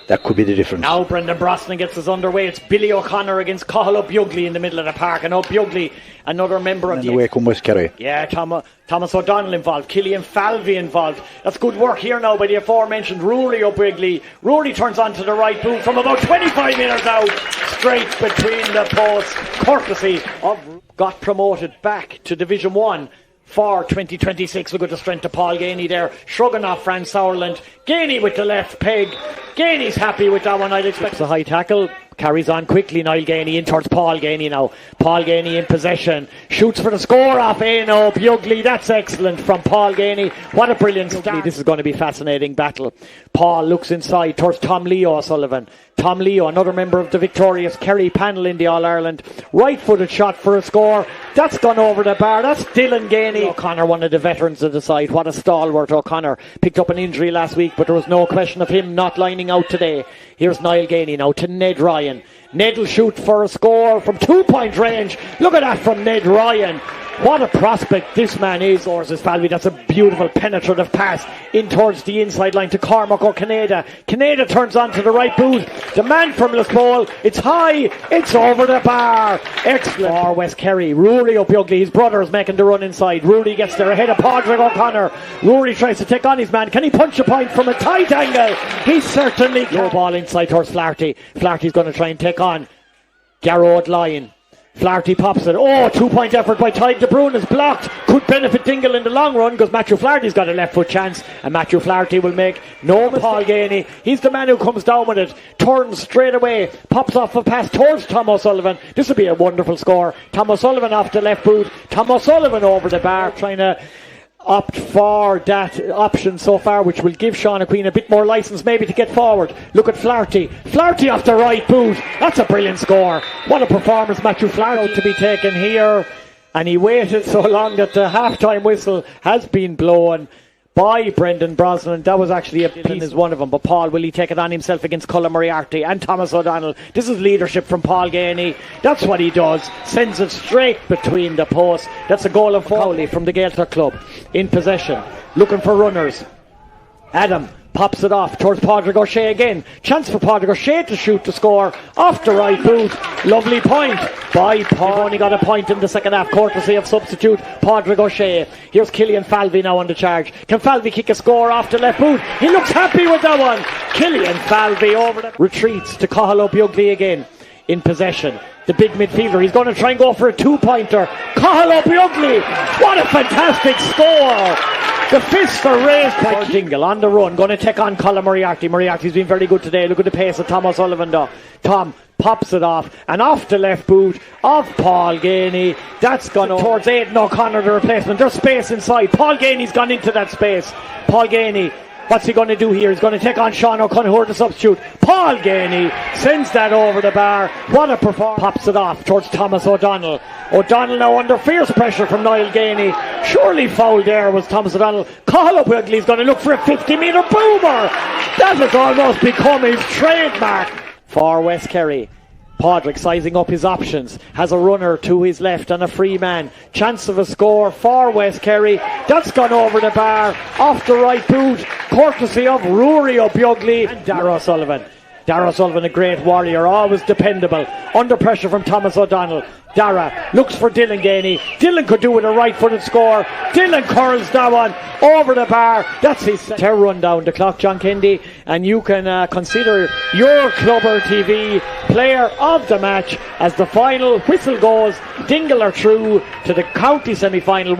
That could be the difference. Now Brendan Brosnan gets us underway. It's Billy O'Connor against Cathal O'Beughley in the middle of the park. And O'Beughley, another member of the way come West Kerry. Yeah, Thomas O'Donnell involved, Killian Falvey involved. That's good work here now by the aforementioned Rory O'Beughley. Rory turns onto the right boot from about 25 metres out, straight between the posts, courtesy of got promoted back to Division 1 for 2026. We'll go to strength to Paul Gainey there, shrugging off Fran Sauerland. Gainey with the left peg. Gainey's happy with that one. I'd expect the high tackle. Carries on quickly, Niall Gainey in towards Paul Gainey now. Paul Gainey in possession. Shoots for the score off Éanna O'Beughley. That's excellent from Paul Gainey. What a brilliant start. This is going to be a fascinating battle. Paul looks inside towards Tom Leo O'Sullivan. Tom Leo, another member of the victorious Kerry panel in the All-Ireland. Right-footed shot for a score. That's gone over the bar. That's Dylan Gainey. O'Connor, one of the veterans of the side. What a stalwart. O'Connor picked up an injury last week, but there was no question of him not lining out today. Here's Niall Gainey now to Ned Ryan. Ned will shoot for a score from 2-point range. Look at that from Ned Ryan. What a prospect this man is. Orsis Falvey, that's a beautiful penetrative pass in towards the inside line to Cormac O'Canada. Canada turns onto the right boot. The man from Lisbole. It's high. It's over the bar. Excellent. For West Kerry. Rory O'Beughley, his brother, is making the run inside. Rory gets there ahead of Padraig O'Connor. Rory tries to take on his man. Can he punch a point from a tight angle? He certainly can. Low ball inside towards Flaherty. Flaherty's going to try and take on Garrod Lyon. Flaherty pops it. Oh, 2-point effort by Tadhg De Bruyne is blocked. Could benefit Dingle in the long run because Matthew Flaherty's got a left foot chance, and Matthew Flaherty will make no mistake. Paul Gainey, he's the man who comes down with it, turns straight away, pops off a pass towards Tom O'Sullivan. This will be a wonderful score. Tom O'Sullivan off the left boot. Tom O'Sullivan over the bar, trying to opt for that option so far, which will give Sean Queen a bit more license maybe to get forward. Look at Flaherty. Flaherty off the right boot. That's a brilliant score. What a performance, Matthew Flaherty to be taken here. And he waited so long that the half-time whistle has been blown by Brendan Brosnan. That was actually a piece is one of them. But Paul, will he take it on himself against Colin Moriarty and Thomas O'Donnell? This is leadership from Paul Gainey. That's what he does. Sends it straight between the posts. That's a goal of Foley from the Gaeltacht club. In possession. Looking for runners. Adam pops it off towards Padraig O'Shea again. Chance for Padraig O'Shea to shoot to score off the right boot. Lovely point by Paul. Only got a point in the second half, courtesy of substitute Padraig O'Shea. Here's Killian Falvey now on the charge. Can Falvey kick a score off the left boot? He looks happy with that one. Killian Falvey over the retreats to Cathal O'Beughley again in possession. The big midfielder, he's going to try and go for a 2-pointer. Cathal O'Beughley, what a fantastic score. The fists are raised by Dingle on the run, going to take on Colin Moriarty. Moriarty's been very good today. Look at the pace of Tom O'Sullivan though. Tom pops it off, and off the left boot of Paul Gainey. That's gone towards Aidan O'Connor, the replacement. There's space inside. Paul Gainey's gone into that space. Paul Gainey, what's he going to do here? He's going to take on Sean O'Connor, the substitute. Paul Gainey sends that over the bar. What a performance. Pops it off towards Thomas O'Donnell. O'Donnell now under fierce pressure from Niall Gainey. Surely foul there was Thomas O'Donnell. Cathal O'Beughley's going to look for a 50-metre boomer. That has almost become his trademark for West Kerry. Padraig sizing up his options, has a runner to his left and a free man. Chance of a score for West Kerry. That's gone over the bar, off the right boot, courtesy of Rory O'Beughley and Darragh O'Sullivan. Darragh O'Sullivan, a great warrior, always dependable. Under pressure from Thomas O'Donnell. Darragh looks for Dylan Gainey. Dylan could do with a right-footed score. Dylan curls that one over the bar. That's his terror run down the clock, John Kendi. And you can consider your Clubber TV player of the match as the final whistle goes. Dingle are through to the county semi-final.